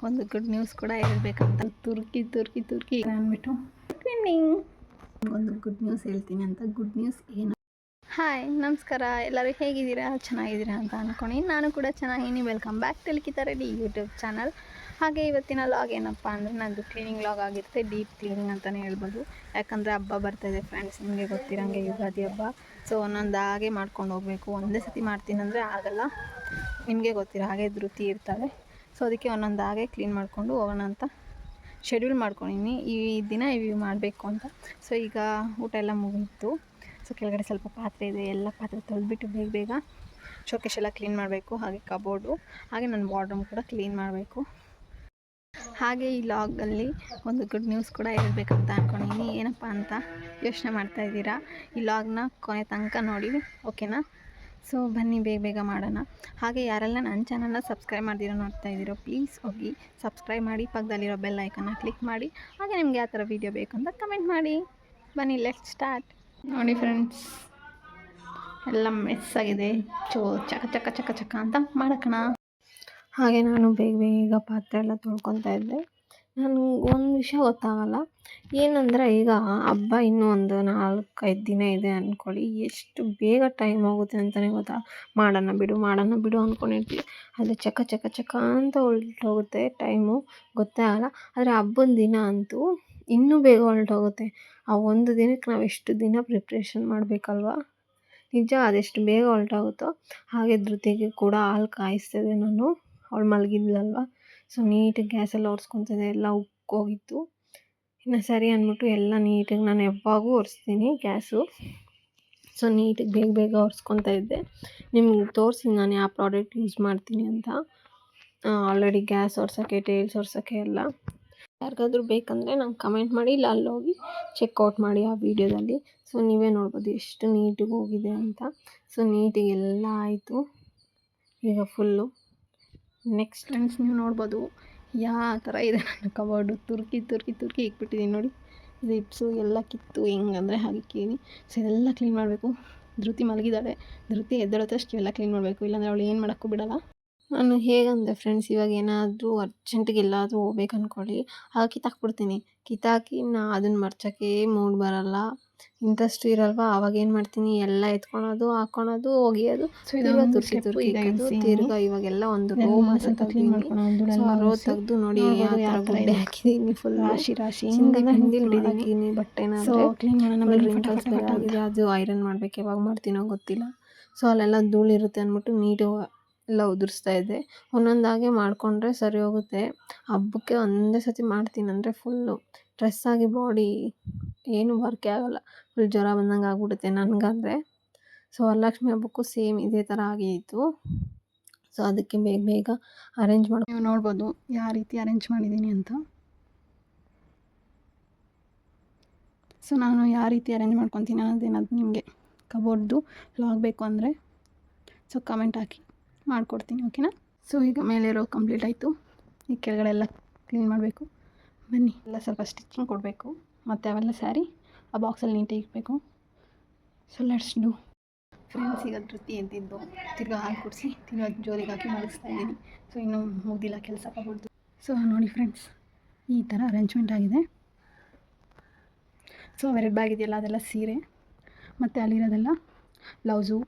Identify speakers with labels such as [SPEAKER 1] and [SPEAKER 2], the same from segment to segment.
[SPEAKER 1] ಒಂದು good news ಕೂಡ ಹೇಳ್ಬೇಕಂತ ತುರ್ಕಿ ಅಂದ್ಬಿಟ್ಟು ಟ್ವಿನ್ನಿಂಗ್ ಒಂದು ಗುಡ್ ನ್ಯೂಸ್ ಹೇಳ್ತೀನಿ ಅಂತ. ಗುಡ್ ನ್ಯೂಸ್ ಏನು? ಹಾಯ್, ನಮಸ್ಕಾರ. ಎಲ್ಲರೂ ಹೇಗಿದ್ದೀರಾ? ಚೆನ್ನಾಗಿದ್ದೀರಾ ಅಂತ ಅಂದ್ಕೊಂಡು ನಾನು ಕೂಡ ಚೆನ್ನಾಗಿದ್ದೀನಿ. ವೆಲ್ಕಮ್ ಬ್ಯಾಕ್ ಟು ಲಿಖಿತ ರೆಡ್ಡಿ ಯೂಟ್ಯೂಬ್ ಚಾನಲ್. ಹಾಗೆ ಇವತ್ತಿನ ಲಾಗ್ ಏನಪ್ಪ ಅಂದರೆ ನಂದು ಕ್ಲೀನಿಂಗ್ ಲಾಗ್ ಆಗಿರುತ್ತೆ. ಡೀಪ್ ಕ್ಲೀನಿಂಗ್ ಅಂತಲೇ ಹೇಳ್ಬೋದು. ಯಾಕಂದರೆ ಹಬ್ಬ ಬರ್ತಾಯಿದೆ ಫ್ರೆಂಡ್ಸ್, ನಿಮಗೆ ಗೊತ್ತಿರೋಂಗೆ ಯುಗಾದಿ ಹಬ್ಬ. ಸೊ ಒಂದೊಂದು ಹಾಗೆ ಮಾಡ್ಕೊಂಡು ಹೋಗಬೇಕು. ಒಂದೇ ಸತಿ ಮಾಡ್ತೀನಿ ಅಂದರೆ ಆಗಲ್ಲ, ನಿಮಗೆ ಗೊತ್ತಿರೋ ಹಾಗೆ ಧೃತಿ ಇರ್ತಾಳೆ. ಸೊ ಅದಕ್ಕೆ ಒಂದೊಂದು ಹಾಗೆ ಕ್ಲೀನ್ ಮಾಡಿಕೊಂಡು ಹೋಗೋಣ ಅಂತ ಶೆಡ್ಯೂಲ್ ಮಾಡ್ಕೊಂಡಿನಿ. ಈ ದಿನ ಇವು ಮಾಡಬೇಕು ಅಂತ. ಸೊ ಈಗ ಊಟ ಎಲ್ಲ ಮುಗೀತು. ಸೊ ಕೆಳಗಡೆ ಸ್ವಲ್ಪ ಪಾತ್ರೆ ಇದೆ, ಎಲ್ಲ ಪಾತ್ರೆ ತೊಳೆದ್ಬಿಟ್ಟು ಬೇಗ ಶೋಕೇಶ್ ಎಲ್ಲ ಕ್ಲೀನ್ ಮಾಡಬೇಕು. ಹಾಗೆ ಕಬೋರ್ಡು, ಹಾಗೆ ನನ್ನ ವಾರ್ಡ್ರೂಮ್ ಕೂಡ ಕ್ಲೀನ್ ಮಾಡಬೇಕು. ಹಾಗೆ ಈ ಲಾಗಲ್ಲಿ ಒಂದು ಗುಡ್ ನ್ಯೂಸ್ ಕೂಡ ಹೇಳ್ಬೇಕಂತ ಅಂದ್ಕೊಂಡಿದ್ದೀನಿ. ಏನಪ್ಪ ಅಂತ ಯೋಚನೆ ಮಾಡ್ತಾಯಿದ್ದೀರಾ? ಈ ಲಾಗ್ನ ಕೊನೆ ತನಕ ನೋಡಿ, ಓಕೆನಾ? ಸೊ ಬನ್ನಿ ಬೇಗ ಮಾಡೋಣ. ಹಾಗೆ ಯಾರೆಲ್ಲ ನನ್ನ ಚಾನಲ್ನ ಸಬ್ಸ್ಕ್ರೈಬ್ ಮಾಡ್ದಿರೋ ನೋಡ್ತಾ ಇದ್ದೀರೋ, ಪ್ಲೀಸ್ ಹೋಗಿ ಸಬ್ಸ್ಕ್ರೈಬ್ ಮಾಡಿ, ಪಕ್ಕದಲ್ಲಿರೋ ಬೆಲ್ ಐಕನ್ನ ಕ್ಲಿಕ್ ಮಾಡಿ. ಹಾಗೆ ನಿಮಗೆ ಯಾವ ಥರ ವೀಡಿಯೋ ಬೇಕು ಅಂತ ಕಮೆಂಟ್ ಮಾಡಿ. ಬನ್ನಿ, ಲೆಟ್ಸ್ ಸ್ಟಾರ್ಟ್. ನೋಡಿ ಫ್ರೆಂಡ್ಸ್, ಎಲ್ಲ ಮೆಸ್ ಆಗಿದೆ. ಚಕ ಅಂತ ಮಾಡೋಣ. ಹಾಗೆ ನಾನು ಬೇಗ ಪಾತ್ರೆ ಎಲ್ಲ ತೊಳ್ಕೊತಾ ಇದ್ದೆ. ನನಗೆ ಒಂದು ವಿಷಯ ಗೊತ್ತಾಗಲ್ಲ, ಏನಂದರೆ ಈಗ ಹಬ್ಬ ಇನ್ನೂ ಒಂದು 4-5 ದಿನ ಇದೆ ಅಂದ್ಕೊಳ್ಳಿ. ಎಷ್ಟು ಬೇಗ ಟೈಮ್ ಹೋಗುತ್ತೆ ಅಂತಲೇ ಮಾಡೋಣ ಬಿಡು ಅಂದ್ಕೊಂಡಿರ್ತೀವಿ. ಅದು ಚಕ ಅಂತ ಹೊರಟೋಗುತ್ತೆ ಟೈಮು, ಗೊತ್ತೇ ಆಗಲ್ಲ. ಆದರೆ ಹಬ್ಬದ ದಿನ ಅಂತೂ ಇನ್ನೂ ಬೇಗ ಹೊರಟೋಗುತ್ತೆ. ಆ ಒಂದು ದಿನಕ್ಕೆ ನಾವು ಎಷ್ಟು ದಿನ ಪ್ರಿಪ್ರೇಷನ್ ಮಾಡಬೇಕಲ್ವ? ನಿಜ, ಅದೆಷ್ಟು ಬೇಗ ಹೊರಟೋಗುತ್ತೋ. ಹಾಗೆ ಧೃತಿಗೆ ಕೂಡ ಹಾಲು ಕಾಯಿಸ್ತಿದೆ ನಾನು, ಅವಳು ಮಲಗಿದ್ಲಲ್ವ. ಸೊ ನೀಟಾಗಿ ಗ್ಯಾಸೆಲ್ಲ ಒರೆಸ್ಕೊತಿದ್ದೆ, ಎಲ್ಲ ಉಕ್ಕೋಗಿತ್ತು. ಇನ್ನು ಸರಿ ಅಂದ್ಬಿಟ್ಟು ಎಲ್ಲ ನೀಟಾಗಿ ನಾನು ಯಾವಾಗೂ ಒರೆಸ್ತೀನಿ ಗ್ಯಾಸು. ಸೊ ನೀಟಾಗಿ ಬೇಗ ಒರೆಸ್ಕೊತಾ ಇದ್ದೆ. ನಿಮ್ಗೆ ತೋರಿಸಿ ನಾನು ಯಾವ ಪ್ರಾಡಕ್ಟ್ ಯೂಸ್ ಮಾಡ್ತೀನಿ ಅಂತ. ಆಲ್ರೆಡಿ ಗ್ಯಾಸ್ ಒರೆಸೋಕ್ಕೆ, ಟೈಲ್ಸ್ ಒರೆಸೋಕ್ಕೆ ಎಲ್ಲ. ಯಾರಿಗಾದ್ರೂ ಬೇಕಂದರೆ ನಂಗೆ ಕಮೆಂಟ್ ಮಾಡಿ, ಇಲ್ಲ ಅಲ್ಲೋಗಿ ಚೆಕ್ಔಟ್ ಮಾಡಿ ಆ ವಿಡಿಯೋದಲ್ಲಿ. ಸೊ ನೀವೇ ನೋಡ್ಬೋದು ಎಷ್ಟು ನೀಟಾಗಿ ಹೋಗಿದೆ ಅಂತ. ಸೊ ನೀಟಾಗಿ ಎಲ್ಲ ಆಯಿತು ಈಗ ಫುಲ್ಲು. ನೆಕ್ಸ್ಟ್ ಫ್ರೆಂಡ್ಸ್, ನೀವು ನೋಡ್ಬೋದು ಯಾವ ಥರ ಇದೆ ನನ್ನ ಕಬೋರ್ಡು. ತುರ್ಕಿ ಇಕ್ಬಿಟ್ಟಿದ್ದೀನಿ ನೋಡಿ. ಜಿಪ್ಸು ಎಲ್ಲ ಕಿತ್ತು ಹೆಂಗಂದರೆ ಹಾಗೆ ಕ್ಲೀನಿ. ಸೊ ಇದೆಲ್ಲ ಕ್ಲೀನ್ ಮಾಡಬೇಕು. ಧೃತಿ ಮಲಗಿದ್ದಾಳೆ, ಧೃತಿ ಎದ್ದೇಳೋದಷ್ಟು ಎಲ್ಲ ಕ್ಲೀನ್ ಮಾಡಬೇಕು, ಇಲ್ಲಾಂದರೆ ಅವಳು ಏನು ಮಾಡೋಕ್ಕೂ ಬಿಡೋಲ್ಲ. ನಾನು ಹೇಗಂದೆ ಫ್ರೆಂಡ್ಸ್, ಇವಾಗ ಏನಾದರೂ ಅರ್ಜೆಂಟಿಗೆ ಎಲ್ಲಾದರೂ ಹೋಗ್ಬೇಕು ಅಂದ್ಕೊಳ್ಳಿ, ಆಗ ಕಿತ್ತಾಕ್ಬಿಡ್ತೀನಿ. ಕಿತ್ತಾಕಿ ಅದನ್ನು ಮರ್ಚೋಕ್ಕೆ ಮೂಡ್ ಬರೋಲ್ಲ, ಇಂಟ್ರೆಸ್ಟ್ ಇರಲ್ವ. ಆವಾಗ ಏನು ಮಾಡ್ತೀನಿ, ಎಲ್ಲ ಎತ್ಕೊಳೋದು, ಹಾಕ್ಕೊಳೋದು, ಒಗೆಯೋದು. ಸೊ ತಿರ್ಗಾ ತುರ್ಕಿ ತಿರ್ಗಾ ಇವಾಗೆಲ್ಲ ಒಂದು ರೋ ಮಾಸ ತೆಗ್ದೀನಿ. ಸೊ ಆ ರೋ ತೆಗೆದು ನೋಡಿ ಯಾವ ಥರ ಗುಡ್ಡೆ ಹಾಕಿದ್ದೀನಿ, ಫುಲ್ ರಾಶಿ ಹಾಕಿದ್ದೀನಿ ಬಟ್ಟೆನಾದರೆ. ಆಗಿದೆ, ಅದು ಐರನ್ ಮಾಡಬೇಕು, ಯಾವಾಗ ಮಾಡ್ತೀನೋ ಗೊತ್ತಿಲ್ಲ. ಸೊ ಅಲ್ಲೆಲ್ಲ ಧೂಳಿರುತ್ತೆ ಅಂದ್ಬಿಟ್ಟು ನೀಟಾಗಿ ಎಲ್ಲ ಉದುರಿಸ್ತಾ ಇದ್ದೆ. ಒಂದೊಂದಾಗೆ ಮಾಡಿಕೊಂಡ್ರೆ ಸರಿ ಹೋಗುತ್ತೆ. ಹಬ್ಬಕ್ಕೆ ಒಂದೇ ಸತಿ ಮಾಡ್ತೀನಿ ಅಂದರೆ ಫುಲ್ಲು ಸ್ಟ್ರೆಸ್ ಆಗಿ ಬಾಡಿ ಏನು ವರ್ಕೇ ಆಗೋಲ್ಲ, ಫುಲ್ ಜ್ವರ ಬಂದಂಗೆ ಆಗ್ಬಿಡುತ್ತೆ ನನಗಾದರೆ. ಸೊ ವರಲಕ್ಷ್ಮಿ ಹಬ್ಬಕ್ಕೂ ಸೇಮ್ ಇದೇ ಥರ ಆಗಿತ್ತು. ಸೊ ಅದಕ್ಕೆ ಬೇಗ ಅರೇಂಜ್ ಮಾಡಿ, ನೀವು ನೋಡ್ಬೋದು ಯಾವ ರೀತಿ ಅರೇಂಜ್ ಮಾಡಿದ್ದೀನಿ ಅಂತ. ಸೊ ನಾನು ಯಾವ ರೀತಿ ಅರೇಂಜ್ ಮಾಡ್ಕೊತೀನಿ ಅನ್ನೋದೇನಾದ್ರು ನಿಮಗೆ ಕಬೋರ್ಡ್ದು ಲಾಗ್ ಬೇಕು ಅಂದರೆ ಸೊ ಕಮೆಂಟ್ ಹಾಕಿ ಮಾಡಿಕೊಡ್ತೀನಿ, ಓಕೆನಾ? ಸೊ ಈಗ ಮೇಲೆ ರೋ ಕಂಪ್ಲೀಟ್ ಆಯಿತು. ಈ ಕೆಳಗಡೆ ಎಲ್ಲ ಕ್ಲೀನ್ ಮಾಡಬೇಕು. ಬನ್ನಿ, ಎಲ್ಲ ಸ್ವಲ್ಪ ಸ್ಟಿಚಿಂಗ್ ಕೊಡಬೇಕು, ಮತ್ತು ಅವೆಲ್ಲ ಸ್ಯಾರಿ ಆ ಬಾಕ್ಸಲ್ಲಿ ನೀಟಾಗಿ ಇಡಬೇಕು. So let's do. ಫ್ರೆಂಡ್ಸ್, ಈಗ ಧೃತಿ ಎದ್ದಿದ್ದು, ತಿರ್ಗಾ ಹಾಲು ಕುಡಿಸಿ ತಿರ್ಗಾ ಜೋಲಿಗೆ ಹಾಕಿ ಮಲಗಿಸ್ತಾ ಇದ್ದೀನಿ. ಸೊ ಇನ್ನೂ ಮುಗ್ದಿಲ್ಲ ಕೆಲಸ ಕಬೋರ್ಡ್ದು. ಸೊ ನೋಡಿ ಫ್ರೆಂಡ್ಸ್, ಈ ಥರ ಅರೇಂಜ್ಮೆಂಟ್ ಆಗಿದೆ. ಸೊ 2 ಬ್ಯಾಗ್ ಇದೆಯಲ್ಲ, ಅದೆಲ್ಲ ಸೀರೆ, ಮತ್ತು ಅಲ್ಲಿರೋದೆಲ್ಲ ಬ್ಲೌಸು,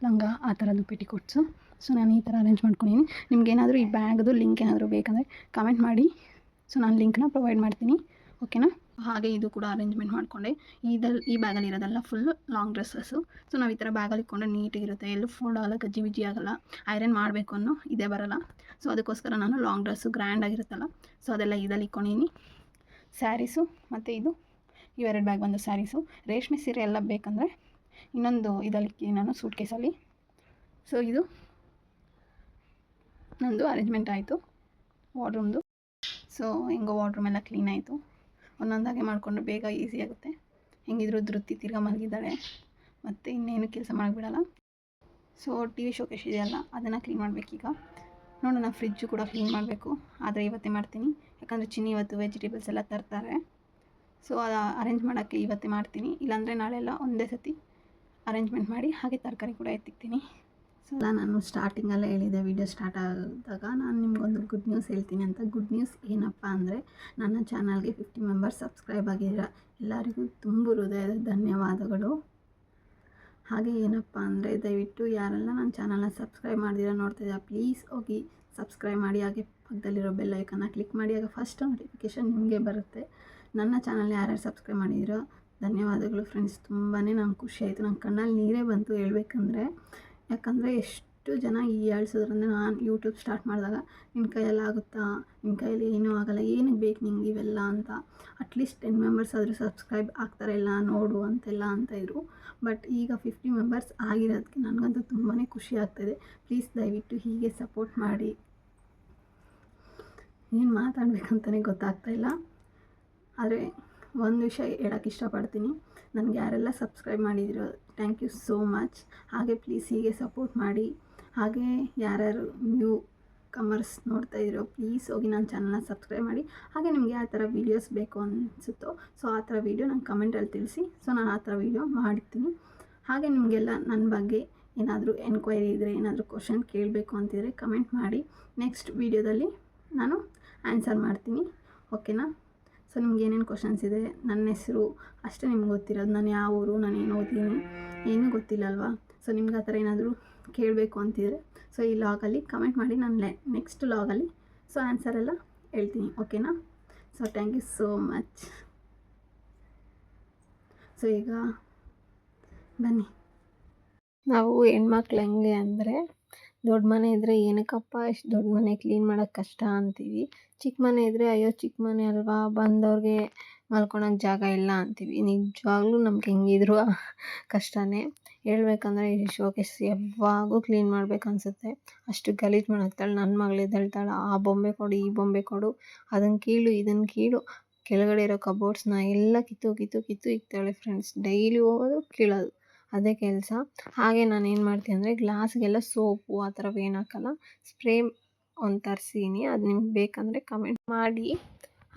[SPEAKER 1] ಲಂಗ, ಆ ಥರದ್ದು ಪೆಟಿಕೋಟ್ಸು. ಸೊ ನಾನು ಈ ಥರ ಅರೇಂಜ್ ಮಾಡ್ಕೊಂಡಿದ್ದೀನಿ. ನಿಮ್ಗೇನಾದರೂ ಈ ಬ್ಯಾಗ್ದು ಲಿಂಕ್ ಏನಾದರೂ ಬೇಕಂದರೆ ಕಮೆಂಟ್ ಮಾಡಿ. ಸೊ ನಾನು ಲಿಂಕ್ನ ಪ್ರೊವೈಡ್ ಮಾಡ್ತೀನಿ, ಓಕೆನಾ? ಹಾಗೆ ಇದು ಕೂಡ ಅರೇಂಜ್ಮೆಂಟ್ ಮಾಡಿಕೊಂಡೆ. ಈ ಬ್ಯಾಗಲ್ಲಿ ಇರೋದೆಲ್ಲ ಫುಲ್ಲು ಲಾಂಗ್ ಡ್ರೆಸ್ಸಸ್ಸು. ಸೊ ನಾವು ಈ ಥರ ಬ್ಯಾಗಲ್ಲಿ ಇಟ್ಕೊಂಡ್ರೆ ನೀಟಾಗಿರುತ್ತೆ, ಎಲ್ಲೂ ಫೋಲ್ಡ್ ಆಗಲ್ಲ, ಗಜ್ಜಿ ಆಗೋಲ್ಲ. ಐರನ್ ಮಾಡಬೇಕು ಅನ್ನೋ ಇದೇ ಬರೋಲ್ಲ. ಸೊ ಅದಕ್ಕೋಸ್ಕರ ನಾನು ಲಾಂಗ್ ಡ್ರೆಸ್ಸು ಗ್ರ್ಯಾಂಡಾಗಿರುತ್ತಲ್ಲ, ಸೊ ಅದೆಲ್ಲ ಇದಲ್ಲಿ ಇಟ್ಕೊಂಡಿದ್ದೀನಿ. ಸ್ಯಾರೀಸು ಮತ್ತು ಇದು ಇವೆರಡು ಬ್ಯಾಗ್ ಬಂದು ಸ್ಯಾರೀಸು. ರೇಷ್ಮೆ ಸೀರೆ ಎಲ್ಲ ಬೇಕಂದರೆ ಇನ್ನೊಂದು ಇದರಲ್ಲಿ ನಾನು ಸೂಟ್ ಕೇಸಲ್ಲಿ. ಸೊ ಇದು ನಂದು ಅರೇಂಜ್ಮೆಂಟ್ ಆಯಿತು ವಾರ್ಡ್ರೂಮ್ದು. ಸೊ ಹೆಂಗೋ ವಾರ್ಡ್ರೂಮ್ ಎಲ್ಲ ಕ್ಲೀನ್ ಆಯಿತು. ಒಂದೊಂದಾಗೆ ಮಾಡಿಕೊಂಡ್ರೆ ಬೇಗ ಈಸಿ ಆಗುತ್ತೆ. ಹೆಂಗಿದ್ರು ಧೃತಿ ತಿರ್ಗಾ ಮಲಗಿದ್ದಾಳೆ, ಮತ್ತು ಇನ್ನೇನು ಕೆಲಸ ಮಾಡಿಬಿಡಲ್ಲ. ಸೊ TV ಶೋಕೇಶ್ ಇದೆಯಲ್ಲ, ಅದನ್ನು ಕ್ಲೀನ್ ಮಾಡಬೇಕೀಗ. ನೋಡೋಣ, ಫ್ರಿಜ್ಜು ಕೂಡ ಕ್ಲೀನ್ ಮಾಡಬೇಕು, ಆದರೆ ಇವತ್ತೇ ಮಾಡ್ತೀನಿ. ಯಾಕಂದರೆ ಚಿನ್ನಿ ಇವತ್ತು ವೆಜಿಟೇಬಲ್ಸ್ ಎಲ್ಲ ತರ್ತಾರೆ. ಸೊ ಅದು ಅರೇಂಜ್ ಮಾಡೋಕ್ಕೆ ಇವತ್ತೇ ಮಾಡ್ತೀನಿ, ಇಲ್ಲಾಂದರೆ ನಾಳೆಲ್ಲ ಒಂದೇ ಸತಿ ಅರೇಂಜ್ಮೆಂಟ್ ಮಾಡಿ ಹಾಗೆ ತರಕಾರಿ ಕೂಡ ಎತ್ತಿಕ್ತೀನಿ. ನಾನು ಸ್ಟಾರ್ಟಿಂಗಲ್ಲೇ ಹೇಳಿದೆ, ವಿಡಿಯೋ ಸ್ಟಾರ್ಟ್ ಆದಾಗ ನಾನು ನಿಮ್ಗೊಂದು ಗುಡ್ ನ್ಯೂಸ್ ಹೇಳ್ತೀನಿ ಅಂತ. ಗುಡ್ ನ್ಯೂಸ್ ಏನಪ್ಪ ಅಂದರೆ, ನನ್ನ ಚಾನಲ್ಗೆ 50 ಮೆಂಬರ್ಸ್ ಸಬ್ಸ್ಕ್ರೈಬ್ ಆಗಿದ್ದೀರಾ. ಎಲ್ಲರಿಗೂ ತುಂಬ ಹೃದಯದ ಧನ್ಯವಾದಗಳು. ಹಾಗೆ ಏನಪ್ಪ ಅಂದರೆ, ದಯವಿಟ್ಟು ಯಾರೆಲ್ಲ ನನ್ನ ಚಾನಲ್ನ ಸಬ್ಸ್ಕ್ರೈಬ್ ಮಾಡಿದಿರ ನೋಡ್ತಿದ್ದೀರಾ, ಪ್ಲೀಸ್ ಹೋಗಿ ಸಬ್ಸ್ಕ್ರೈಬ್ ಮಾಡಿ. ಹಾಗೆ ಪಕ್ಕದಲ್ಲಿರೋ ಬೆಲ್ ಐಕನ್ನ ಕ್ಲಿಕ್ ಮಾಡಿ. ಆಗ ಫಸ್ಟ್ ನೋಟಿಫಿಕೇಷನ್ ನಿಮಗೆ ಬರುತ್ತೆ. ನನ್ನ ಚಾನಲ್ ಯಾರ್ಯಾರು ಸಬ್ಸ್ಕ್ರೈಬ್ ಮಾಡಿದಿರೋ ಧನ್ಯವಾದಗಳು ಫ್ರೆಂಡ್ಸ್. ತುಂಬಾ ನಂಗೆ ಖುಷಿ ಆಯಿತು, ನನ್ನ ಕಣ್ಣಲ್ಲಿ ನೀರೇ ಬಂತು ಹೇಳ್ಬೇಕಂದ್ರೆ. ಯಾಕಂದರೆ ಎಷ್ಟು ಜನ ಹೇಳ್ಸಿದ್ರಂದರೆ, ನಾನು ಯೂಟ್ಯೂಬ್ ಸ್ಟಾರ್ಟ್ ಮಾಡಿದಾಗ ನಿನ್ನ ಕೈಯಲ್ಲಿ ಆಗುತ್ತಾ, ನಿನ್ನ ಕೈಯಲ್ಲಿ ಏನೂ ಆಗೋಲ್ಲ, ಏನಕ್ಕೆ ಬೇಕು ನಿಂಗೆ ಇವೆಲ್ಲ ಅಂತ. ಅಟ್ಲೀಸ್ಟ್ 10 ಮೆಂಬರ್ಸ್ ಆದರೂ ಸಬ್ಸ್ಕ್ರೈಬ್ ಆಗ್ತಾರೆ ಇಲ್ಲ ನೋಡು ಅಂತೆಲ್ಲ ಅಂತಾಯಿದ್ರು. ಬಟ್ ಈಗ 50 ಮೆಂಬರ್ಸ್ ಆಗಿರೋದಕ್ಕೆ ನನಗಂತೂ ತುಂಬಾ ಖುಷಿ ಆಗ್ತಾಯಿದೆ. ಪ್ಲೀಸ್ ದಯವಿಟ್ಟು ಹೀಗೆ ಸಪೋರ್ಟ್ ಮಾಡಿ. ಏನು ಮಾತಾಡಬೇಕಂತಲೇ ಗೊತ್ತಾಗ್ತಾಯಿಲ್ಲ. ಆದರೆ ಒಂದು ವಿಷಯ ಹೇಳೋಕ್ಕೆ ಇಷ್ಟಪಡ್ತೀನಿ, ನನಗೆ ಯಾರೆಲ್ಲ ಸಬ್ಸ್ಕ್ರೈಬ್ ಮಾಡಿದಿರೋ ಥ್ಯಾಂಕ್ ಯು ಸೋ ಮಚ್. ಹಾಗೆ ಪ್ಲೀಸ್ ಹೀಗೆ ಸಪೋರ್ಟ್ ಮಾಡಿ. ಹಾಗೆ ಯಾರ್ಯಾರು ನ್ಯೂ ಕಮರ್ಸ್ ನೋಡ್ತಾ ಇದ್ದೀರೋ ಪ್ಲೀಸ್ ಹೋಗಿ ನನ್ನ ಚಾನಲ್ನ ಸಬ್ಸ್ಕ್ರೈಬ್ ಮಾಡಿ. ಹಾಗೆ ನಿಮಗೆ ಯಾವ ಥರ ವೀಡಿಯೋಸ್ ಬೇಕು ಅನಿಸುತ್ತೋ ಸೊ ಆ ಥರ ವೀಡಿಯೋ ನಂಗೆ ಕಮೆಂಟಲ್ಲಿ ತಿಳಿಸಿ. ಸೊ ನಾನು ಆ ಥರ ವೀಡಿಯೋ ಮಾಡ್ತೀನಿ. ಹಾಗೆ ನಿಮಗೆಲ್ಲ ನನ್ನ ಬಗ್ಗೆ ಏನಾದರೂ ಎನ್ಕ್ವೈರಿ ಇದ್ದರೆ, ಏನಾದರೂ ಕ್ವಶನ್ ಕೇಳಬೇಕು ಅಂತಿದ್ರೆ ಕಮೆಂಟ್ ಮಾಡಿ. ನೆಕ್ಸ್ಟ್ ವೀಡಿಯೋದಲ್ಲಿ ನಾನು ಆನ್ಸರ್ ಮಾಡ್ತೀನಿ, ಓಕೆನಾ? ಸೊ ನಿಮ್ಗೆ ಏನೇನು ಕ್ವಶನ್ಸ್ ಇದೆ, ನನ್ನ ಹೆಸರು ಅಷ್ಟೇ ನಿಮ್ಗೆ ಗೊತ್ತಿರೋದು, ನಾನು ಯಾವ ಊರು, ನಾನು ಏನು ಓದ್ತೀನಿ ಏನೂ ಗೊತ್ತಿಲ್ಲ ಅಲ್ವಾ. ಸೊ ನಿಮ್ಗೆ ಆ ಥರ ಏನಾದರೂ ಕೇಳಬೇಕು ಅಂತಿದ್ರೆ ಸೊ ಈ ಲಾಗಲ್ಲಿ ಕಮೆಂಟ್ ಮಾಡಿ, ನಾನು ನೆಕ್ಸ್ಟ್ ಲಾಗಲ್ಲಿ ಸೊ ಆನ್ಸರ್ ಎಲ್ಲ ಹೇಳ್ತೀನಿ, ಓಕೆನಾ? So thank you so much. So ಈಗ ಬನ್ನಿ, ನಾವು ಹೆಣ್ಮಕ್ಳು ಹೆಂಗೆ ಅಂದರೆ, ದೊಡ್ಡ ಮನೆ ಇದ್ದರೆ ಏನಕ್ಕಪ್ಪ ಇಷ್ಟು ದೊಡ್ಡ ಮನೆ ಕ್ಲೀನ್ ಮಾಡೋಕ್ಕೆ ಕಷ್ಟ ಅಂತೀವಿ. ಚಿಕ್ಕ ಮನೆ ಇದ್ದರೆ ಅಯ್ಯೋ ಚಿಕ್ಕ ಮನೆ ಅಲ್ವಾ, ಬಂದವ್ರಿಗೆ ಮಲ್ಕೊಳಕ್ಕೆ ಜಾಗ ಇಲ್ಲ ಅಂತೀವಿ. ನಿಜವಾಗ್ಲೂ ನಮ್ಗೆ ಹೆಂಗಿದ್ರು ಕಷ್ಟನೇ. ಹೇಳ್ಬೇಕಂದ್ರೆ ಈ ಶೋಕೇಸ್ ಯಾವಾಗೂ ಕ್ಲೀನ್ ಮಾಡ್ಬೇಕು ಅನಿಸುತ್ತೆ, ಅಷ್ಟು ಗಲೀಜು ಮಾಡಾಕ್ತಾಳೆ. ನನ್ನ ಮಗಳಿದ್ದೇಳ್ತಾಳೆ, ಆ ಬೊಂಬೆ ಕೊಡು, ಈ ಬೊಂಬೆ ಕೊಡು, ಅದನ್ನು ಕೀಳು ಇದನ್ನು ಕೀಳು, ಕೆಳಗಡೆ ಇರೋ ಕಬೋರ್ಡ್ಸ್ನ ಎಲ್ಲ ಕಿತ್ತು ಇಕ್ತಾಳೆ ಫ್ರೆಂಡ್ಸ್. ಡೈಲಿ ಹೋಗೋದು ಕೀಳೋದು ಅದೇ ಕೆಲಸ. ಹಾಗೆ ನಾನು ಏನು ಮಾಡ್ತೀನಿ ಅಂದರೆ, ಗ್ಲಾಸ್ಗೆಲ್ಲ ಸೋಪು ಆ ಥರದ್ದು ಏನು ಹಾಕಲ್ಲ, ಸ್ಪ್ರೇ ಒಂದು ತರಿಸಿದ್ದೀನಿ. ಅದು ನಿಮ್ಗೆ ಬೇಕಂದರೆ ಕಮೆಂಟ್ ಮಾಡಿ.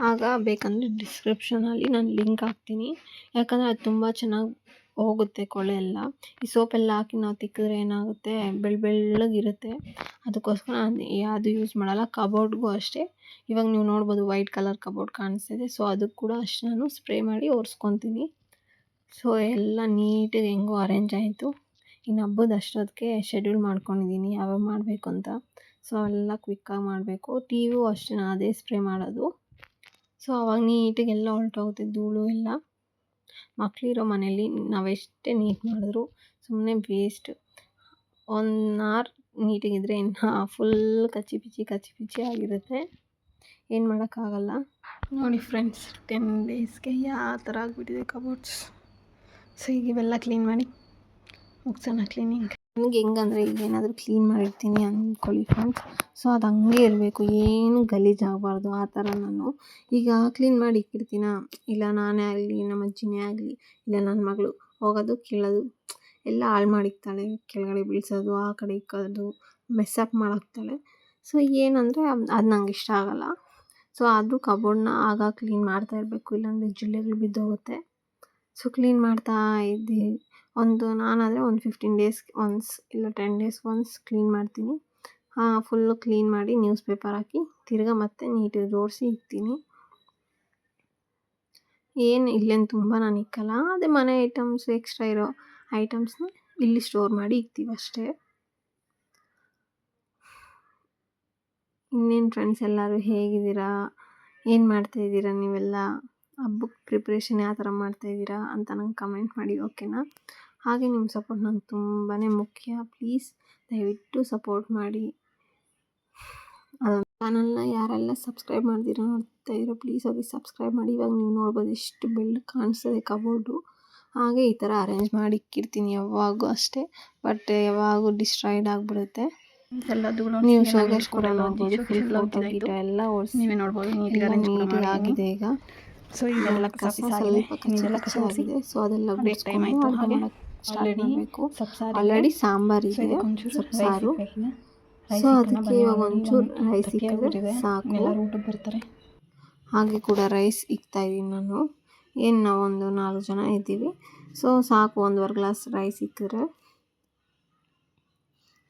[SPEAKER 1] ಆಗ ಬೇಕಂದರೆ ಡಿಸ್ಕ್ರಿಪ್ಷನಲ್ಲಿ ನಾನು ಲಿಂಕ್ ಹಾಕ್ತೀನಿ. ಯಾಕಂದರೆ ಅದು ತುಂಬ ಚೆನ್ನಾಗಿ ಹೋಗುತ್ತೆ ಕೊಳೆ ಎಲ್ಲ. ಈ ಸೋಪೆಲ್ಲ ಹಾಕಿ ನಾವು ತಿಕ್ಕಿದ್ರೆ ಏನಾಗುತ್ತೆ, ಬೆಳ್ಳಗಿರುತ್ತೆ. ಅದಕ್ಕೋಸ್ಕರ ನಾನು ಯಾವುದು ಯೂಸ್ ಮಾಡಲ್ಲ. ಕಬೋರ್ಡ್ಗೂ ಅಷ್ಟೇ, ಇವಾಗ ನೀವು ನೋಡ್ಬೋದು ವೈಟ್ ಕಲರ್ ಕಬೋರ್ಡ್ ಕಾಣಿಸ್ತಿದೆ. ಸೊ ಅದಕ್ಕೆ ಕೂಡ ಅಷ್ಟೇ ನಾನು ಸ್ಪ್ರೇ ಮಾಡಿ ಒರೆಸ್ಕೊತೀನಿ. ಸೊ ಎಲ್ಲ ನೀಟಾಗಿ ಹೆಂಗೋ ಅರೇಂಜ್ ಆಯಿತು. ಇನ್ನು ಹಬ್ಬದ ಅಷ್ಟೊತ್ತಿಗೆ ಶೆಡ್ಯೂಲ್ ಮಾಡ್ಕೊಂಡಿದ್ದೀನಿ ಯಾವಾಗ ಮಾಡಬೇಕು ಅಂತ. ಸೊ ಅವೆಲ್ಲ ಕ್ವಿಕ್ಕಾಗಿ ಮಾಡಬೇಕು. ಟಿ ವಿಯೂ ಅಷ್ಟೇ ನಾನು ಅದೇ ಸ್ಪ್ರೇ ಮಾಡೋದು. ಸೊ ಅವಾಗ ನೀಟಾಗಿ ಎಲ್ಲ ಹೊರಟೋಗುತ್ತೆ ಧೂಳು ಎಲ್ಲ. ಮಕ್ಕಳಿರೋ ಮನೇಲಿ ನಾವೆಷ್ಟೇ ನೀಟ್ ಮಾಡಿದ್ರು ಸುಮ್ಮನೆ ವೇಸ್ಟ್. 1 hour ನೀಟಾಗಿದ್ದರೆ ಇನ್ನು ಫುಲ್ ಕಚ್ಚಿ ಪಿಚ್ಚಿ ಆಗಿರುತ್ತೆ, ಏನು ಮಾಡೋಕ್ಕಾಗಲ್ಲ. ನೋಡಿ ಫ್ರೆಂಡ್ಸ್, 10 ಡೇಸ್ಗೆ ಯಾವ ಥರ ಆಗಿಬಿಟ್ಟಿದೆ ಕಬೋರ್ಡ್ಸ್. ಸೊ ಈಗ ಇವೆಲ್ಲ ಕ್ಲೀನ್ ಮಾಡಿ ಮುಗಿಸೋಣ ಕ್ಲೀನಿಂಗ್. ನನಗೆ ಹೆಂಗಂದರೆ, ಈಗ ಏನಾದರೂ ಕ್ಲೀನ್ ಮಾಡಿರ್ತೀನಿ ಅಂದ್ಕೊಳ್ಳಿ ಫ್ರೆಂಡ್ಸ್, ಸೊ ಅದು ಹಂಗೆ ಇರಬೇಕು, ಏನು ಗಲೀಜಾಗಬಾರ್ದು. ಆ ಥರ ನಾನು ಈಗ ಕ್ಲೀನ್ ಮಾಡಿ ಇಕ್ಕಿರ್ತೀನ, ಇಲ್ಲ ನಾನೇ ಆಗಲಿ, ನಮ್ಮ ಅಜ್ಜಿನೇ ಆಗಲಿ, ಇಲ್ಲ ನನ್ನ ಮಗಳು ಹೋಗೋದು ಕೀಳೋದು ಎಲ್ಲ ಹಾಳು ಮಾಡಿಕ್ತಾಳೆ. ಕೆಳಗಡೆ ಬೀಳ್ಸೋದು, ಆ ಕಡೆ ಇಕ್ಕೋದು, ಮೆಸ್ಸಪ್ ಮಾಡಾಕ್ತಾಳೆ. ಸೊ ಏನಂದರೆ ಅದು ನಂಗೆ ಇಷ್ಟ ಆಗೋಲ್ಲ. ಸೊ ಆದರೂ ಕಬೋರ್ಡ್ನ ಆಗ ಕ್ಲೀನ್ ಮಾಡ್ತಾ ಇರಬೇಕು, ಇಲ್ಲಾಂದರೆ ಜಿಳ್ಳೆಗಳು ಬಿದ್ದೋಗುತ್ತೆ. ಸೊ ಕ್ಲೀನ್ ಮಾಡ್ತಾ ಇದ್ದೀವಿ. ನಾನಾದರೆ ಒಂದು 15 ಡೇಸ್ಗೆ ಒನ್ಸ್ ಇಲ್ಲ 10 ಡೇಸ್ಗೆ ಒನ್ಸ್ ಕ್ಲೀನ್ ಮಾಡ್ತೀನಿ. ಫುಲ್ಲು ಕ್ಲೀನ್ ಮಾಡಿ ನ್ಯೂಸ್ ಪೇಪರ್ ಹಾಕಿ ತಿರ್ಗಾ ಮತ್ತೆ ನೀಟಾಗಿ ಜೋಡಿಸಿ ಇಕ್ತೀನಿ. ಏನು ಇಲ್ಲೇನು ತುಂಬ ನಾನು ಇಕ್ಕಲ್ಲ, ಅದೇ ಮನೆ ಐಟಮ್ಸ್ ಎಕ್ಸ್ಟ್ರಾ ಇರೋ ಐಟಮ್ಸ್ನ ಇಲ್ಲಿ ಸ್ಟೋರ್ ಮಾಡಿ ಇಕ್ತೀವಿ ಅಷ್ಟೇ. ಇನ್ನೇನು ಫ್ರೆಂಡ್ಸ್, ಎಲ್ಲರೂ ಹೇಗಿದ್ದೀರಾ, ಏನು ಮಾಡ್ತಾಯಿದ್ದೀರಾ, ನೀವೆಲ್ಲ ಹಬ್ಬಕ್ಕೆ ಪ್ರಿಪ್ರೇಷನ್ ಯಾವ ಥರ ಮಾಡ್ತಾಯಿದ್ದೀರಾ ಅಂತ ನಂಗೆ ಕಮೆಂಟ್ ಮಾಡಿ, ಓಕೆನಾ? ಹಾಗೆ ನಿಮ್ಮ ಸಪೋರ್ಟ್ ನಂಗೆ ತುಂಬಾ ಮುಖ್ಯ. ಪ್ಲೀಸ್ ದಯವಿಟ್ಟು ಸಪೋರ್ಟ್ ಮಾಡಿ. ಚಾನಲ್ನ ಯಾರೆಲ್ಲ ಸಬ್ಸ್ಕ್ರೈಬ್ ಮಾಡ್ದಿರೋ ನೋಡ್ತಾ ಇದ್ದೀರೋ ಪ್ಲೀಸ್ ಹೋಗಿ ಸಬ್ಸ್ಕ್ರೈಬ್ ಮಾಡಿ. ಇವಾಗ ನೀವು ನೋಡ್ಬೋದು ಎಷ್ಟು ಬೆಳ್ಳಗೆ ಕಾಣಿಸ್ತದೆ ಕಬೋರ್ಡು. ಹಾಗೆ ಈ ಥರ ಅರೇಂಜ್ ಮಾಡಿ ಇಕ್ಕಿರ್ತೀನಿ ಯಾವಾಗೂ ಅಷ್ಟೇ. ಬಟ್ ಯಾವಾಗೂ ಡಿಸ್ಟ್ರಾಯ್ಡ್ ಆಗಿಬಿಡುತ್ತೆ. ನೀವು ಶೋಗೇಶ್ ಕೂಡ ನೋಡ್ಬೋದು, ಫುಲ್ ಫೋಟೋ ಗೀಟೋ ಎಲ್ಲ ಓಡಿಸಿ ನೀವೇ ನೋಡ್ಬೋದು, ನೀಟಾಗಿ ಆಗಿದೆ. ಈಗ ಸೊ ಇದೆಲ್ಲ ಸ್ವಲ್ಪ ಕಚ್ಚಾಗಿದೆ. ಸೊ ಅದೆಲ್ಲ ಸ್ಟಾರ್ಟ್ ಮಾಡಬೇಕು. ಆಲ್ರೆಡಿ ಸಾಂಬಾರಿದೆ, ಸೊಪ್ಸಾರು. ಸೊ ಅದಕ್ಕೆ ಇವಾಗ ಒಂಚೂರು ರೈಸ್ ಇಕ್ಕಿದ್ರೆ ಸಾಕು. ಹಾಗೆ ಕೂಡ ರೈಸ್ ಇಕ್ತಾ ಇದ್ದೀನಿ ನಾನು. ಏನು ನಾವು ಒಂದು 4 ಜನ ಇದ್ದೀವಿ, ಸೊ ಸಾಕು 1.25 ಗ್ಲಾಸ್ ರೈಸ್ ಇಕ್ಕಿದ್ರೆ.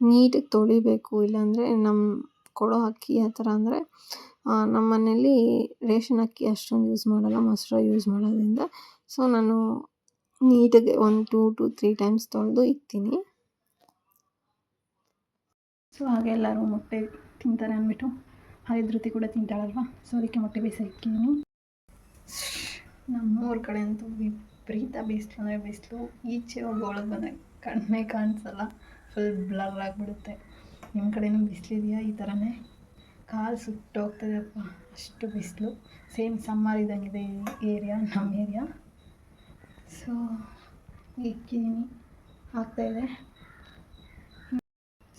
[SPEAKER 1] ನೀಟಾಗಿ ತೊಳಿಬೇಕು. ಇಲ್ಲಾಂದರೆ ನಮ್ಮ ಕೊಡೋ ಅಕ್ಕಿ ಆ ಥರ ಅಂದರೆ ನಮ್ಮ ಮನೇಲಿ ರೇಷನ್ ಅಕ್ಕಿ ಅಷ್ಟೊಂದು ಯೂಸ್ ಮಾಡಲ್ಲ, ಮೊಸರು ಯೂಸ್ ಮಾಡೋದ್ರಿಂದ. ಸೊ ನಾನು ನೀಟಾಗಿ ಒಂದು 2 to 3 ಟೈಮ್ಸ್ ತೊಳೆದು ಇಕ್ತೀನಿ. ಸೊ ಹಾಗೆ ಎಲ್ಲರೂ ಮೊಟ್ಟೆ ತಿಂತಾರೆ ಅಂದ್ಬಿಟ್ಟು ಹಾಗೆ ಧೃತಿ ಕೂಡ ತಿಂತಾಳಲ್ವ, ಸೊ ಅದಕ್ಕೆ ಮೊಟ್ಟೆ ಬೇಯಿಸಿ ಇಕ್ಕಿದ್ದೀನಿ. ನಮ್ಮೂರ ಕಡೆ ಅಂತೂ ವಿಪರೀತ ಬಿಸಿಲು ಅಂದರೆ ಬಿಸಿಲು. ಈಚೆ ಹೋಗಿ ಒಳಗೆ ಬಂದಾಗ ಕಣ್ಣೇ ಕಾಣಿಸಲ್ಲ, ಫುಲ್ ಬ್ಲರ್ ಆಗಿಬಿಡುತ್ತೆ. ನಿಮ್ಮ ಕಡೆನೂ ಬಿಸಿಲಿದೆಯಾ? ಈ ಥರನೇ ಕಾಲು ಸುಟ್ಟೋಗ್ತದೆಪ್ಪ, ಅಷ್ಟು ಬಿಸಿಲು. ಸೇಮ್ ಸಮ್ಮರ್ ಇದ್ದಂಗಿದೆ ಈ ಏರಿಯಾ, ನಮ್ಮ ಏರಿಯಾ. ಸೊ ಇಕ್ಕಿದ್ದೀನಿ, ಆಗ್ತಾಯಿದೆ.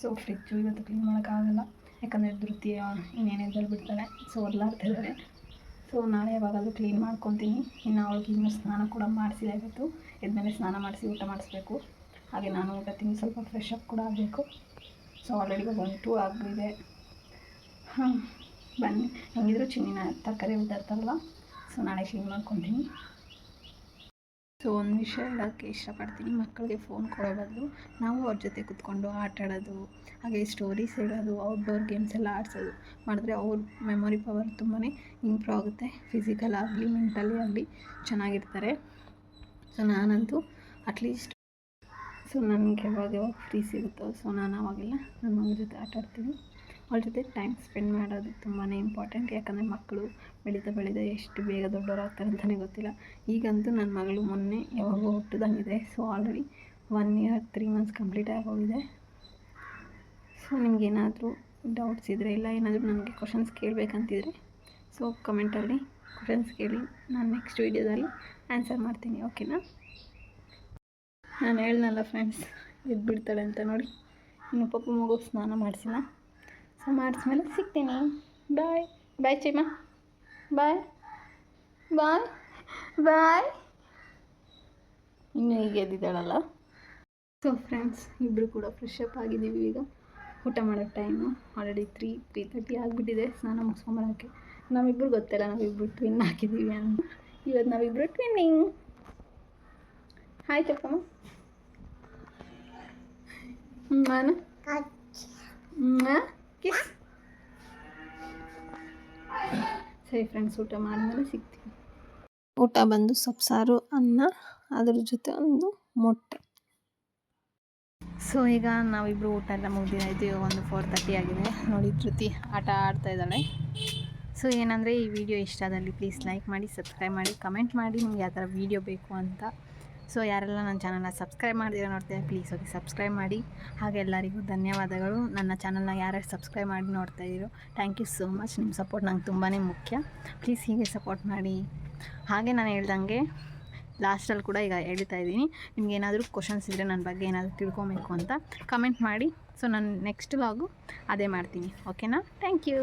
[SPEAKER 1] ಸೊ ಫ್ರಿಜ್ಜು ಇವತ್ತು ಕ್ಲೀನ್ ಮಾಡೋಕ್ಕಾಗಲ್ಲ, ಯಾಕಂದರೆ ಧೃತಿಯ ಇನ್ನೇನು ಎದ್ದೇಳಿ ಬಿಡ್ತಾಳೆ. ಸೊ ಒರ್ಲಾಡ್ತಿದ್ದಾರೆ. ಸೊ ನಾಳೆ ಯಾವಾಗಾದರೂ ಕ್ಲೀನ್ ಮಾಡ್ಕೊತೀನಿ. ಇನ್ನು ಅವಳಿಗೆ ಇನ್ನೂ ಸ್ನಾನ ಕೂಡ ಮಾಡಿಸಿದೆ. ಇವತ್ತು ಎದ್ಮೇಲೆ ಸ್ನಾನ ಮಾಡಿಸಿ ಊಟ ಮಾಡಿಸ್ಬೇಕು. ಹಾಗೆ ನಾನು ಊಟ ತಿಂದು ಸ್ವಲ್ಪ ಫ್ರೆಶ್ ಅಪ್ ಕೂಡ ಆಗಬೇಕು. ಸೊ ಆಲ್ರೆಡಿ 1-2 ಆಗಿದೆ. ಹಾಂ ಬನ್ನಿ, ಹೆಂಗಿದ್ರು ಚಿನ್ನಿನ ತರಕಾರಿ ಊಟ ಇರ್ತಲ್ವ, ಸೊ ನಾಳೆ ಕ್ಲೀನ್ ಮಾಡ್ಕೊತೀನಿ. ಸೊ ಒಂದು ವಿಷಯ ಹೇಳೋಕ್ಕೆ ಇಷ್ಟಪಡ್ತೀನಿ, ಮಕ್ಕಳಿಗೆ ಫೋನ್ ಕೊಡೋ ಬದಲು ನಾವು ಅವ್ರ ಜೊತೆ ಕೂತ್ಕೊಂಡು ಆಟ ಆಡೋದು, ಹಾಗೆ ಸ್ಟೋರೀಸ್ ಹೇಳೋದು, ಔಟ್ಡೋರ್ ಗೇಮ್ಸ್ ಎಲ್ಲ ಆಡಿಸೋದು ಮಾಡಿದ್ರೆ ಅವ್ರ ಮೆಮೊರಿ ಪವರ್ ತುಂಬಾ ಇಂಪ್ರೂವ್ ಆಗುತ್ತೆ. ಫಿಸಿಕಲ್ ಆಗಲಿ ಮೆಂಟಲಿ ಆಗಲಿ ಚೆನ್ನಾಗಿರ್ತಾರೆ. ಸೊ ನಾನಂತೂ ಅಟ್ಲೀಸ್ಟ್ ನನಗೆ ಯಾವಾಗ ಫ್ರೀ ಸಿಗುತ್ತೋ ಸೊ ನಾನು ಅವಾಗೆಲ್ಲ ನನ್ನ ಮಗಳ ಜೊತೆ ಆಟ ಆಡ್ತೀನಿ. ಅವ್ರ ಜೊತೆ ಟೈಮ್ ಸ್ಪೆಂಡ್ ಮಾಡೋದು ತುಂಬಾ ಇಂಪಾರ್ಟೆಂಟ್. ಯಾಕಂದರೆ ಮಕ್ಕಳು ಬೆಳೀತಾ ಎಷ್ಟು ಬೇಗ ದೊಡ್ಡವರಾಗ್ತಾರೆ ಅಂತಲೇ ಗೊತ್ತಿಲ್ಲ. ಈಗಂತೂ ನನ್ನ ಮಗಳು ಮೊನ್ನೆ ಯಾವಾಗೋ ಹುಟ್ಟಿದಂಗಿದೆ. So already 1 year 3 months complete ಆಗೋಗಿದೆ. ಸೊ ನಿಮಗೇನಾದರೂ ಡೌಟ್ಸ್ ಇದ್ದರೆ ಇಲ್ಲ ಏನಾದರೂ ನನಗೆ ಕ್ವಶನ್ಸ್ ಕೇಳಬೇಕಂತಿದ್ರೆ ಸೊ ಕಮೆಂಟಲ್ಲಿ ಕ್ವಶನ್ಸ್ ಕೇಳಿ, ನಾನು ನೆಕ್ಸ್ಟ್ ವೀಡಿಯೋದಲ್ಲಿ ಆನ್ಸರ್ ಮಾಡ್ತೀನಿ. ಓಕೆನಾ? ನಾನು ಹೇಳ್ನಲ್ಲ ಫ್ರೆಂಡ್ಸ್, ಎದ್ಬಿಡ್ತಾಳೆ ಅಂತ ನೋಡಿ. ಇನ್ನು ಪಪ್ಪ ಮಗು ಸ್ನಾನ ಮಾಡಿಸಿಲ್ಲ. ಸೊ ಮಾಡಿಸ್ಮೇಲೆ ಸಿಗ್ತೀನಿ. ಬಾಯ್ ಬಾಯ್ ಚೀಮಾ, ಬಾಯ್ ಬಾಯ್ ಬಾಯ್. ಇನ್ನೂ ಈಗ ಎದ್ದಿದ್ದಾಳಲ್ಲ. ಸೊ ಫ್ರೆಂಡ್ಸ್, ಇಬ್ಬರು ಕೂಡ ಫ್ರೆಶ್ ಅಪ್ ಆಗಿದ್ದೀವಿ. ಈಗ ಊಟ ಮಾಡೋ ಟೈಮು ಆಲ್ರೆಡಿ 3:30 ಆಗಿಬಿಟ್ಟಿದೆ. ಸ್ನಾನ ಮುಗಿಸ್ಕೊಂಬರೋಕ್ಕೆ ನಾವಿಬ್ಬರು ಗೊತ್ತಿಲ್ಲ, ನಾವಿಬ್ಬರು ಟ್ವಿನ್ ಹಾಕಿದ್ದೀವಿ ಅಂತ. ಇವತ್ತು ನಾವಿಬ್ಬರು ಟ್ವಿನ್ನಿಂಗ್. ಹಾಯ್ ಚಪ್ಪಮ್ಮ, ನಾನು ಕಿಸ್. ಸರಿ ಫ್ರೆಂಡ್ಸ್, ಊಟ ಮಾಡಿದ್ಮೇಲೆ ಸಿಗ್ತೀವಿ. ಊಟ ಬಂದು ಸೊಪ್ಪು ಅನ್ನ, ಅದ್ರ ಜೊತೆ ಒಂದು ಮೊಟ್ಟೆ. ಸೊ ಈಗ ನಾವಿಬ್ಬರು ಊಟ ಎಲ್ಲ ಮುಗಿದಾಯಿತು. ಇವಾಗ ಒಂದು 4:30 ಆಗಿದೆ. ನೋಡಿ ಧೃತಿ ಆಟ ಆಡ್ತಾ ಇದ್ದಾಳೆ. ಸೊ ಏನಂದರೆ ಈ ವಿಡಿಯೋ ಇಷ್ಟ ಆದಲ್ಲಿ ಪ್ಲೀಸ್ ಲೈಕ್ ಮಾಡಿ, ಸಬ್ಸ್ಕ್ರೈಬ್ ಮಾಡಿ, ಕಮೆಂಟ್ ಮಾಡಿ ನಿಮ್ಗೆ ಯಾವ ಥರ ವೀಡಿಯೋ ಬೇಕು ಅಂತ. ಸೊ ಯಾರೆಲ್ಲ ನನ್ನ ಚಾನಲ್ನ ಸಬ್ಸ್ಕ್ರೈಬ್ ಮಾಡಿದಿರೋ ನೋಡ್ತಾರೆ ಪ್ಲೀಸ್ ಹೋಗಿ ಸಬ್ಸ್ಕ್ರೈಬ್ ಮಾಡಿ. ಹಾಗೆ ಎಲ್ಲರಿಗೂ ಧನ್ಯವಾದಗಳು. ನನ್ನ ಚಾನಲ್ನ ಯಾರ್ಯಾರು ಸಬ್ಸ್ಕ್ರೈಬ್ ಮಾಡಿ ನೋಡ್ತಾ ಇದ್ದೀರೋ ಥ್ಯಾಂಕ್ ಯು ಸೋ ಮಚ್. ನಿಮ್ಮ ಸಪೋರ್ಟ್ ನಂಗೆ ತುಂಬಾ ಮುಖ್ಯ. ಪ್ಲೀಸ್ ಹೀಗೆ ಸಪೋರ್ಟ್ ಮಾಡಿ. ಹಾಗೆ ನಾನು ಹೇಳ್ದಂಗೆ ಲಾಸ್ಟಲ್ಲಿ ಕೂಡ ಈಗ ಹೇಳ್ತಾ ಇದ್ದೀನಿ, ನಿಮ್ಗೆ ಏನಾದರೂ ಕ್ವಶನ್ಸ್ ಇದ್ದರೆ ನನ್ನ ಬಗ್ಗೆ ಏನಾದರೂ ತಿಳ್ಕೊಬೇಕು ಅಂತ ಕಮೆಂಟ್ ಮಾಡಿ. ಸೊ ನಾನು ನೆಕ್ಸ್ಟ್ ವ್ಲಾಗು ಅದೇ ಮಾಡ್ತೀನಿ. ಓಕೆನಾ? Thank you.